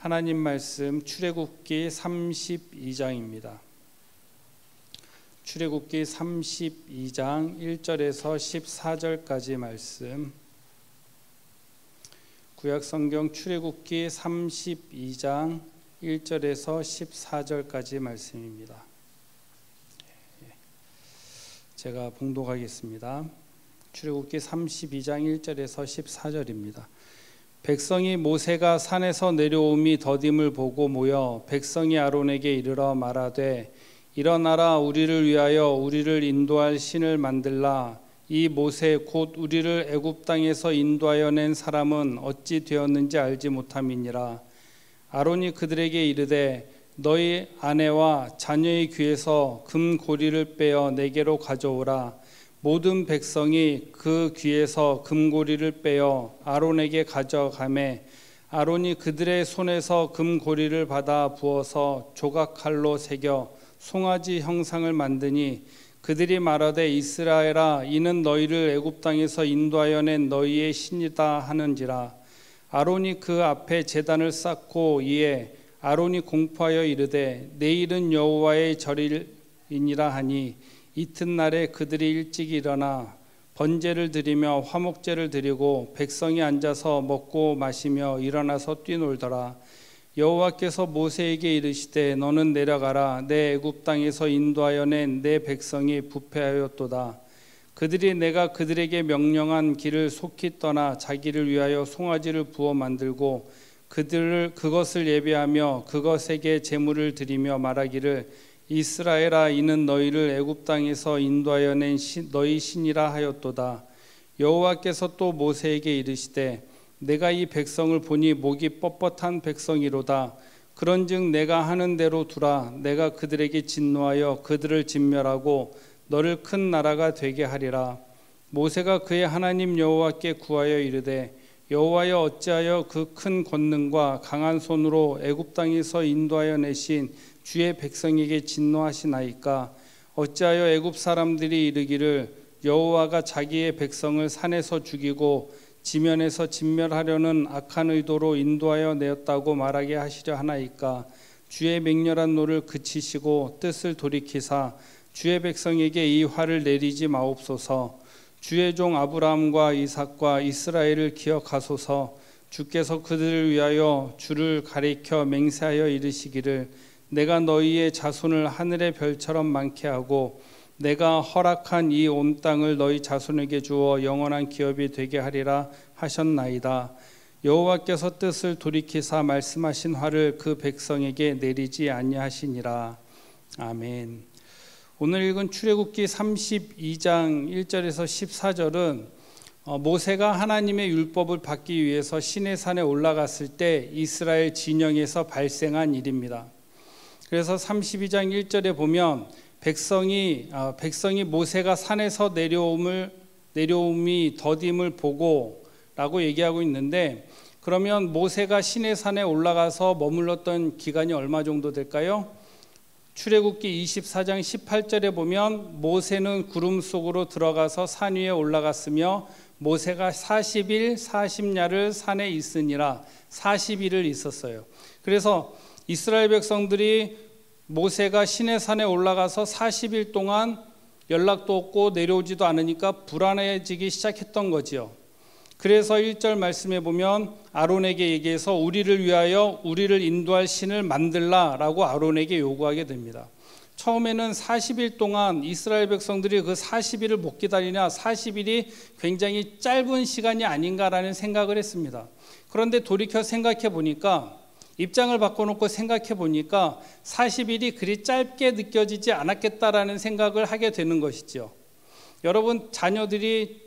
하나님 말씀 출애굽기 32장입니다. 출애굽기 32장 1절에서 14절까지 말씀. 구약성경 출애굽기 32장 1절에서 14절까지 말씀입니다. 제가 봉독하겠습니다. 출애굽기 32장 1절에서 14절입니다. 백성이 모세가 산에서 내려옴이 더딤을 보고 모여 백성이 아론에게 이르러 말하되 일어나라, 우리를 위하여 우리를 인도할 신을 만들라. 이 모세 곧 우리를 애굽 땅에서 인도하여 낸 사람은 어찌 되었는지 알지 못함이니라. 아론이 그들에게 이르되 너희 아내와 자녀의 귀에서 금고리를 빼어 내게로 가져오라. 모든 백성이 그 귀에서 금고리를 빼어 아론에게 가져가매 아론이 그들의 손에서 금고리를 받아 부어서 조각칼로 새겨 송아지 형상을 만드니 그들이 말하되 이스라엘아, 이는 너희를 애굽 땅에서 인도하여 낸 너희의 신이다 하는지라. 아론이 그 앞에 제단을 쌓고 이에 아론이 공포하여 이르되 내일은 여호와의 절이니라 하니 이튿날에 그들이 일찍 일어나 번제를 드리며 화목제를 드리고 백성이 앉아서 먹고 마시며 일어나서 뛰놀더라. 여호와께서 모세에게 이르시되 너는 내려가라. 내 애굽 땅에서 인도하여 낸 내 백성이 부패하였도다. 그들이 내가 그들에게 명령한 길을 속히 떠나 자기를 위하여 송아지를 부어 만들고 그것을 예배하며 그것에게 제물을 드리며 말하기를 이스라엘아, 이는 너희를 애굽 땅에서 인도하여 낸 너희 신이라 하였도다. 여호와께서 또 모세에게 이르시되 내가 이 백성을 보니 목이 뻣뻣한 백성이로다. 그런즉 내가 하는 대로 두라. 내가 그들에게 진노하여 그들을 진멸하고 너를 큰 나라가 되게 하리라. 모세가 그의 하나님 여호와께 구하여 이르되 여호와여, 어찌하여 그 큰 권능과 강한 손으로 애굽 땅에서 인도하여 내신 주의 백성에게 진노하시나이까? 어찌하여 애굽 사람들이 이르기를 여호와가 자기의 백성을 산에서 죽이고 지면에서 진멸하려는 악한 의도로 인도하여 내었다고 말하게 하시려 하나이까? 주의 맹렬한 노를 그치시고 뜻을 돌이키사 주의 백성에게 이 화를 내리지 마옵소서. 주의 종 아브라함과 이삭과 이스라엘을 기억하소서. 주께서 그들을 위하여 주를 가리켜 맹세하여 이르시기를 내가 너희의 자손을 하늘의 별처럼 많게 하고 내가 허락한 이 온 땅을 너희 자손에게 주어 영원한 기업이 되게 하리라 하셨나이다. 여호와께서 뜻을 돌이키사 말씀하신 화를 그 백성에게 내리지 아니하시니라. 아멘. 오늘 읽은 출애굽기 32장 1절에서 14절은 모세가 하나님의 율법을 받기 위해서 시내산에 올라갔을 때 이스라엘 진영에서 발생한 일입니다. 그래서 32장 1절에 보면 백성이 모세가 산에서 내려옴이 더딤을 보고 라고 얘기하고 있는데, 그러면 모세가 시내산에 올라가서 머물렀던 기간이 얼마 정도 될까요? 출애굽기 24장 18절에 보면 모세는 구름 속으로 들어가서 산 위에 올라갔으며 모세가 40일 40야를 산에 있으니라. 40일을 있었어요. 그래서 이스라엘 백성들이 모세가 시내산에 올라가서 40일 동안 연락도 없고 내려오지도 않으니까 불안해지기 시작했던 거지요. 그래서 1절 말씀에 보면 아론에게 얘기해서 우리를 위하여 우리를 인도할 신을 만들라 라고 아론에게 요구하게 됩니다. 처음에는 40일 동안 이스라엘 백성들이 그 40일을 못 기다리냐, 40일이 굉장히 짧은 시간이 아닌가라는 생각을 했습니다. 그런데 돌이켜 생각해 보니까, 입장을 바꿔놓고 생각해 보니까 40일이 그리 짧게 느껴지지 않았겠다라는 생각을 하게 되는 것이죠. 여러분, 자녀들이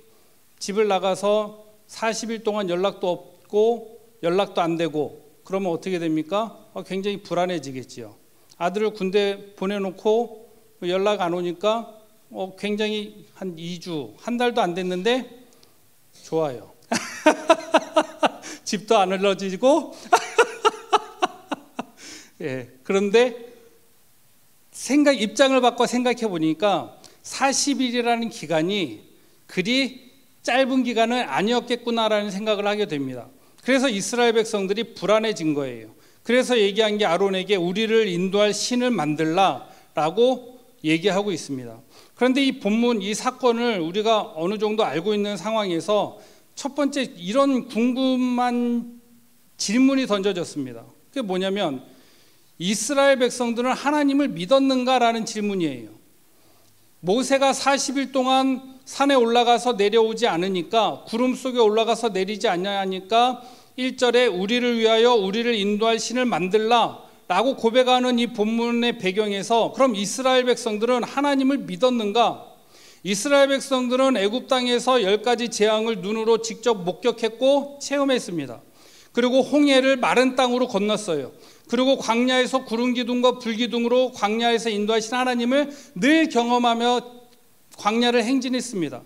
집을 나가서 40일 동안 연락도 없고 연락도 안 되고 그러면 어떻게 됩니까? 굉장히 불안해지겠지요. 아들을 군대 보내놓고 연락 안 오니까 굉장히 한 2주, 한 달도 안 됐는데 좋아요. 집도 안 흘러지고 예, 그런데 입장을 바꿔 생각해 보니까 40일이라는 기간이 그리 짧은 기간은 아니었겠구나라는 생각을 하게 됩니다. 그래서 이스라엘 백성들이 불안해진 거예요. 그래서 얘기한 게 아론에게 우리를 인도할 신을 만들라라고 얘기하고 있습니다. 그런데 이 본문, 이 사건을 우리가 어느 정도 알고 있는 상황에서 첫 번째 이런 궁금한 질문이 던져졌습니다. 그게 뭐냐면 이스라엘 백성들은 하나님을 믿었는가라는 질문이에요. 모세가 40일 동안 산에 올라가서 내려오지 않으니까, 구름 속에 올라가서 내리지 않냐니까 1절에 우리를 위하여 우리를 인도할 신을 만들라 라고 고백하는 이 본문의 배경에서, 그럼 이스라엘 백성들은 하나님을 믿었는가? 이스라엘 백성들은 애굽 땅에서 10가지 재앙을 눈으로 직접 목격했고 체험했습니다. 그리고 홍해를 마른 땅으로 건넜어요. 그리고 광야에서 구름 기둥과 불 기둥으로 광야에서 인도하신 하나님을 늘 경험하며 광야를 행진했습니다.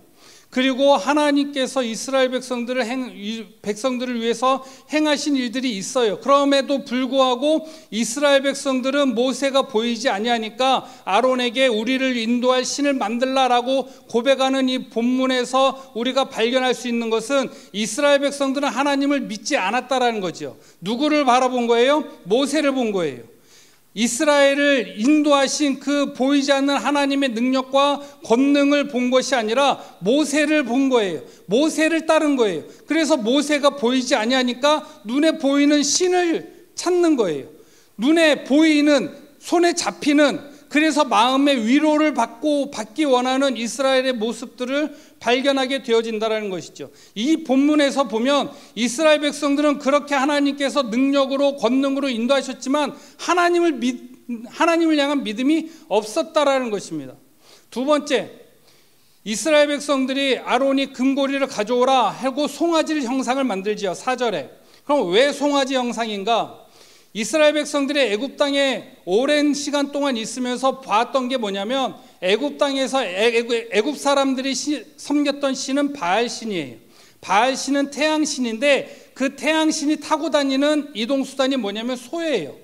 그리고 하나님께서 이스라엘 백성들을 위해서 행하신 일들이 있어요. 그럼에도 불구하고 이스라엘 백성들은 모세가 보이지 아니하니까 아론에게 우리를 인도할 신을 만들라라고 고백하는 이 본문에서 우리가 발견할 수 있는 것은 이스라엘 백성들은 하나님을 믿지 않았다라는 거죠. 누구를 바라본 거예요? 모세를 본 거예요. 이스라엘을 인도하신 그 보이지 않는 하나님의 능력과 권능을 본 것이 아니라 모세를 본 거예요. 모세를 따른 거예요. 그래서 모세가 보이지 아니하니까 눈에 보이는 신을 찾는 거예요. 눈에 보이는, 손에 잡히는, 그래서 마음의 위로를 받기 원하는 이스라엘의 모습들을 발견하게 되어진다는 것이죠. 이 본문에서 보면 이스라엘 백성들은 그렇게 하나님께서 능력으로 권능으로 인도하셨지만 하나님을 향한 믿음이 없었다라는 것입니다. 두 번째, 이스라엘 백성들이 아론이 금고리를 가져오라 하고 송아지 형상을 만들지요. 4절에. 그럼 왜 송아지 형상인가? 이스라엘 백성들이 애굽 땅에 오랜 시간 동안 있으면서 봤던 게 뭐냐면, 애굽 땅에서 애굽 사람들이 섬겼던 신은 바알 신이에요. 바알 신은 태양 신인데 그 태양 신이 타고 다니는 이동 수단이 뭐냐면 소예요.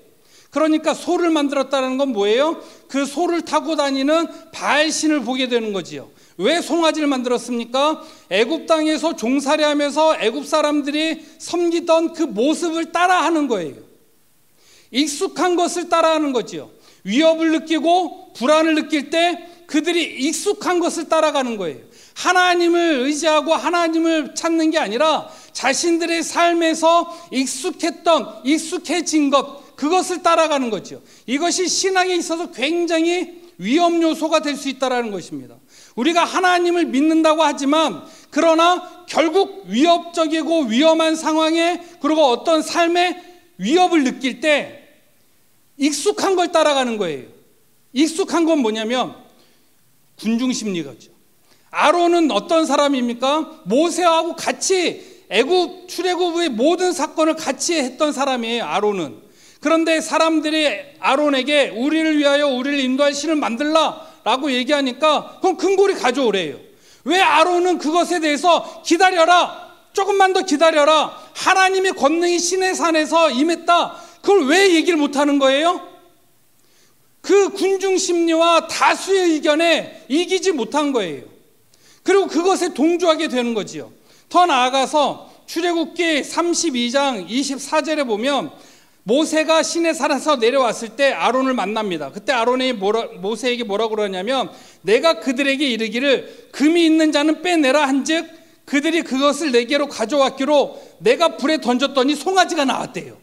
그러니까 소를 만들었다는 건 뭐예요? 그 소를 타고 다니는 바알 신을 보게 되는 거지요. 왜 송아지를 만들었습니까? 애굽 땅에서 종살이하면서 애굽 사람들이 섬기던 그 모습을 따라하는 거예요. 익숙한 것을 따라하는 거죠. 위협을 느끼고 불안을 느낄 때 그들이 익숙한 것을 따라가는 거예요. 하나님을 의지하고 하나님을 찾는 게 아니라 자신들의 삶에서 익숙해진 것, 그것을 따라가는 거죠. 이것이 신앙에 있어서 굉장히 위험 요소가 될 수 있다는 것입니다. 우리가 하나님을 믿는다고 하지만 그러나 결국 위협적이고 위험한 상황에, 그리고 어떤 삶의 위협을 느낄 때 익숙한 걸 따라가는 거예요. 익숙한 건 뭐냐면 군중심리거죠. 아론은 어떤 사람입니까? 모세하고 같이 출애굽의 모든 사건을 같이 했던 사람이에요. 아론은. 그런데 사람들이 아론에게 우리를 위하여 우리를 인도할 신을 만들라 라고 얘기하니까 그럼 금고리 가져오래요. 왜 아론은 그것에 대해서 기다려라, 조금만 더 기다려라, 하나님의 권능이 시내 산에서 임했다, 그걸 왜 얘기를 못하는 거예요? 그 군중 심리와 다수의 의견에 이기지 못한 거예요. 그리고 그것에 동조하게 되는 거지요. 더 나아가서 출애굽기 32장 24절에 보면 모세가 시내 산에서 내려왔을 때 아론을 만납니다. 그때 아론이 모세에게 뭐라고 그러냐면, 내가 그들에게 이르기를 금이 있는 자는 빼내라 한즉 그들이 그것을 내게로 가져왔기로 내가 불에 던졌더니 송아지가 나왔대요.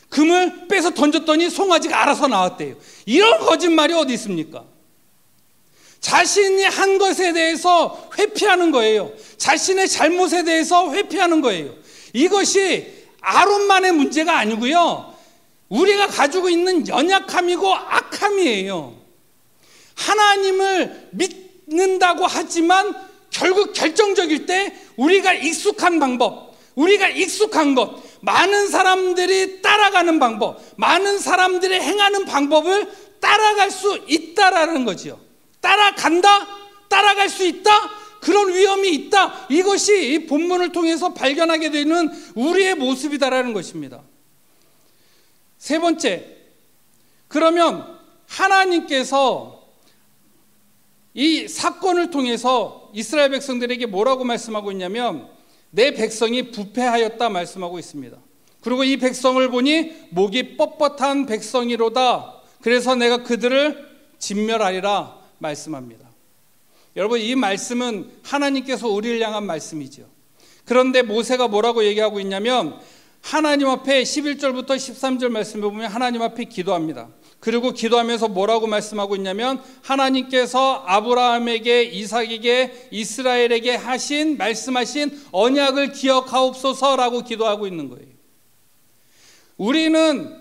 금을 빼서 던졌더니 송아지가 알아서 나왔대요. 이런 거짓말이 어디 있습니까? 자신이 한 것에 대해서 회피하는 거예요. 자신의 잘못에 대해서 회피하는 거예요. 이것이 아론만의 문제가 아니고요, 우리가 가지고 있는 연약함이고 악함이에요. 하나님을 믿는다고 하지만 결국 결정적일 때 우리가 익숙한 방법, 우리가 익숙한 것, 많은 사람들이 따라가는 방법, 많은 사람들이 행하는 방법을 따라갈 수 있다라는 거죠. 따라간다? 따라갈 수 있다? 그런 위험이 있다. 이것이 이 본문을 통해서 발견하게 되는 우리의 모습이다라는 것입니다. 세 번째, 그러면 하나님께서 이 사건을 통해서 이스라엘 백성들에게 뭐라고 말씀하고 있냐면, 내 백성이 부패하였다 말씀하고 있습니다. 그리고 이 백성을 보니 목이 뻣뻣한 백성이로다. 그래서 내가 그들을 진멸하리라 말씀합니다. 여러분, 이 말씀은 하나님께서 우리를 향한 말씀이죠. 그런데 모세가 뭐라고 얘기하고 있냐면 하나님 앞에 11절부터 13절 말씀을 보면 하나님 앞에 기도합니다. 그리고 기도하면서 뭐라고 말씀하고 있냐면 하나님께서 아브라함에게, 이삭에게, 이스라엘에게 말씀하신 언약을 기억하옵소서라고 기도하고 있는 거예요. 우리는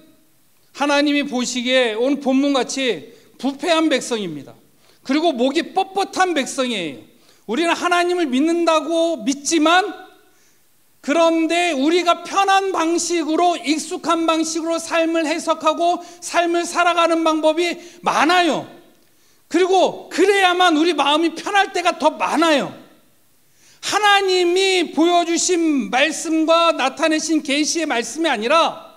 하나님이 보시기에 오늘 본문같이 부패한 백성입니다. 그리고 목이 뻣뻣한 백성이에요. 우리는 하나님을 믿는다고 믿지만, 그런데 우리가 편한 방식으로, 익숙한 방식으로 삶을 해석하고 삶을 살아가는 방법이 많아요. 그리고 그래야만 우리 마음이 편할 때가 더 많아요. 하나님이 보여주신 말씀과 나타내신 계시의 말씀이 아니라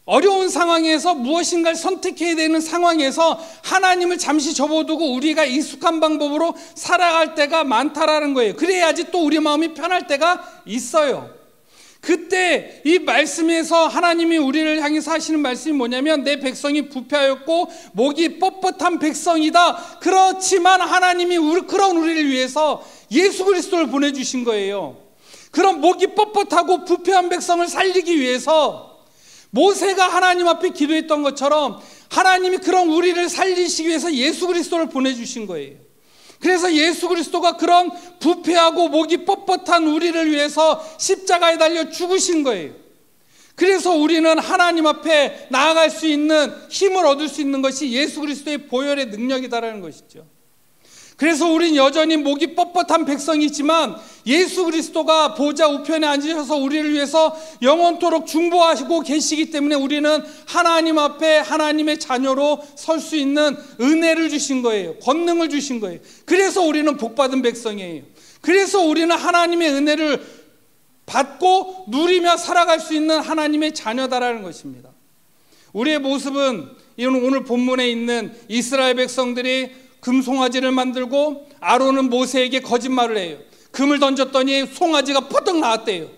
어려운 상황에서 무엇인가를 선택해야 되는 상황에서 하나님을 잠시 접어두고 우리가 익숙한 방법으로 살아갈 때가 많다라는 거예요. 그래야지 또 우리 마음이 편할 때가 있어요. 그때 이 말씀에서 하나님이 우리를 향해서 하시는 말씀이 뭐냐면 내 백성이 부패하였고 목이 뻣뻣한 백성이다. 그렇지만 하나님이 그런 우리를 위해서 예수 그리스도를 보내주신 거예요. 그런 목이 뻣뻣하고 부패한 백성을 살리기 위해서 모세가 하나님 앞에 기도했던 것처럼 하나님이 그런 우리를 살리시기 위해서 예수 그리스도를 보내주신 거예요. 그래서 예수 그리스도가 그런 부패하고 목이 뻣뻣한 우리를 위해서 십자가에 달려 죽으신 거예요. 그래서 우리는 하나님 앞에 나아갈 수 있는 힘을 얻을 수 있는 것이 예수 그리스도의 보혈의 능력이다라는 것이죠. 그래서 우린 여전히 목이 뻣뻣한 백성이지만 예수 그리스도가 보좌 우편에 앉으셔서 우리를 위해서 영원토록 중보하시고 계시기 때문에 우리는 하나님 앞에 하나님의 자녀로 설 수 있는 은혜를 주신 거예요. 권능을 주신 거예요. 그래서 우리는 복받은 백성이에요. 그래서 우리는 하나님의 은혜를 받고 누리며 살아갈 수 있는 하나님의 자녀다라는 것입니다. 우리의 모습은 오늘 본문에 있는 이스라엘 백성들이 금송아지를 만들고 아론은 모세에게 거짓말을 해요. 금을 던졌더니 송아지가 퍼뜩 나왔대요.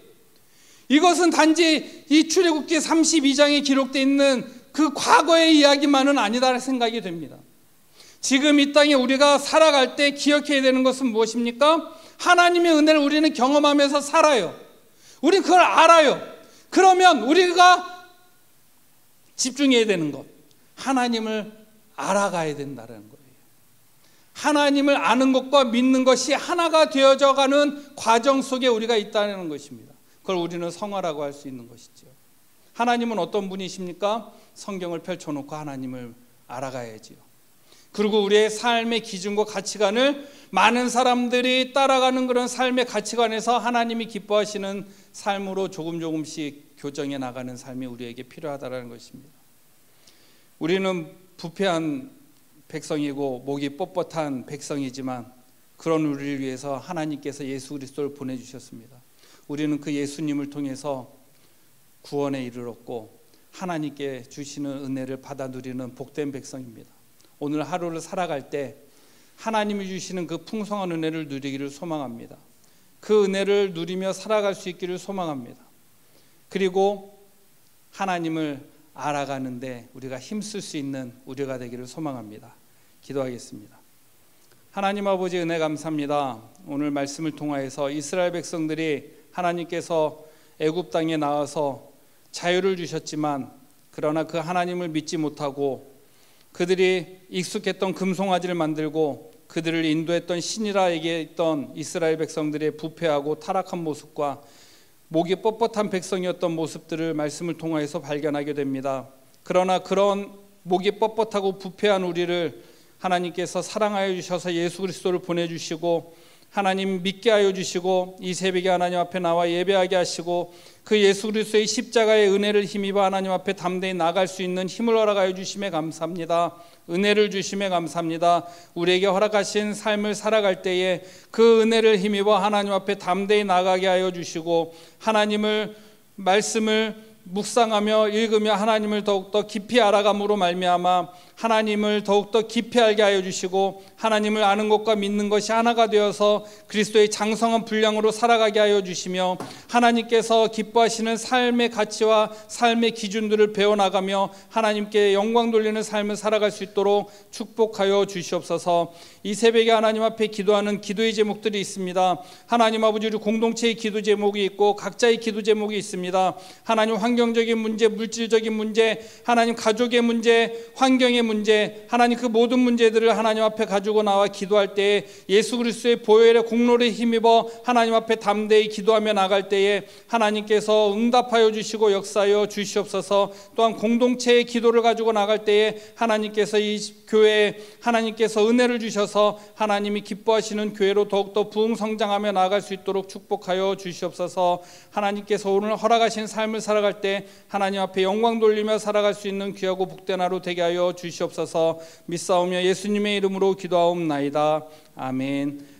이것은 단지 이 출애굽기 32장에 기록되어 있는 그 과거의 이야기만은 아니다라는 생각이 됩니다. 지금 이 땅에 우리가 살아갈 때 기억해야 되는 것은 무엇입니까? 하나님의 은혜를 우리는 경험하면서 살아요. 우리는 그걸 알아요. 그러면 우리가 집중해야 되는 것, 하나님을 알아가야 된다는 거예요. 하나님을 아는 것과 믿는 것이 하나가 되어져 가는 과정 속에 우리가 있다는 것입니다. 그걸 우리는 성화라고 할 수 있는 것이죠. 하나님은 어떤 분이십니까? 성경을 펼쳐놓고 하나님을 알아가야지요. 그리고 우리의 삶의 기준과 가치관을 많은 사람들이 따라가는 그런 삶의 가치관에서 하나님이 기뻐하시는 삶으로 조금씩 교정해 나가는 삶이 우리에게 필요하다는 것입니다. 우리는 부패한 백성이고 목이 뻣뻣한 백성이지만 그런 우리를 위해서 하나님께서 예수 그리스도를 보내주셨습니다. 우리는 그 예수님을 통해서 구원에 이르렀고 하나님께 주시는 은혜를 받아 누리는 복된 백성입니다. 오늘 하루를 살아갈 때 하나님이 주시는 그 풍성한 은혜를 누리기를 소망합니다. 그 은혜를 누리며 살아갈 수 있기를 소망합니다. 그리고 하나님을 알아가는데 우리가 힘쓸 수 있는 우리가 되기를 소망합니다. 기도하겠습니다. 하나님 아버지, 은혜 감사합니다. 오늘 말씀을 통하여서 이스라엘 백성들이 하나님께서 애굽 땅에 나와서 자유를 주셨지만 그러나 그 하나님을 믿지 못하고 그들이 익숙했던 금송아지를 만들고 그들을 인도했던 신이라 얘기했던 이스라엘 백성들의 부패하고 타락한 모습과 목이 뻣뻣한 백성이었던 모습들을 말씀을 통하여서 발견하게 됩니다. 그러나 그런 목이 뻣뻣하고 부패한 우리를 하나님께서 사랑하여 주셔서 예수 그리스도를 보내주시고 하나님 믿게 하여 주시고 이 새벽에 하나님 앞에 나와 예배하게 하시고 그 예수 그리스도의 십자가의 은혜를 힘입어 하나님 앞에 담대히 나갈 수 있는 힘을 허락하여 주심에 감사합니다. 은혜를 주심에 감사합니다. 우리에게 허락하신 삶을 살아갈 때에 그 은혜를 힘입어 하나님 앞에 담대히 나가게 하여 주시고 하나님을 말씀을 묵상하며 읽으며 하나님을 더욱더 깊이 알아감으로 말미암아 하나님을 더욱더 깊이 알게 하여 주시고 하나님을 아는 것과 믿는 것이 하나가 되어서 그리스도의 장성한 분량으로 살아가게 하여 주시며 하나님께서 기뻐하시는 삶의 가치와 삶의 기준들을 배워나가며 하나님께 영광 돌리는 삶을 살아갈 수 있도록 축복하여 주시옵소서. 이 새벽에 하나님 앞에 기도하는 기도의 제목들이 있습니다. 하나님 아버지, 우리 공동체의 기도 제목이 있고 각자의 기도 제목이 있습니다. 하나님 환경적인 문제, 물질적인 문제, 하나님 가족의 문제, 환경의 문제, 하나님 그 모든 문제들을 하나님 앞에 가지고 나와 기도할 때에 예수 그리스도의 보혈의 공로를 힘입어 하나님 앞에 담대히 기도하며 나갈 때에 하나님께서 응답하여 주시고 역사하여 주시옵소서. 또한 공동체의 기도를 가지고 나갈 때에 하나님께서 이 교회에 하나님께서 은혜를 주셔서 하나님이 기뻐하시는 교회로 더욱더 부흥성장하며 나아갈 수 있도록 축복하여 주시옵소서. 하나님께서 오늘 허락하신 삶을 살아갈 때 하나님 앞에 영광 돌리며 살아갈 수 있는 귀하고 복된 하루 되게 하여 주시옵소서. 믿사오며 예수님의 이름으로 기도하옵나이다. 아멘.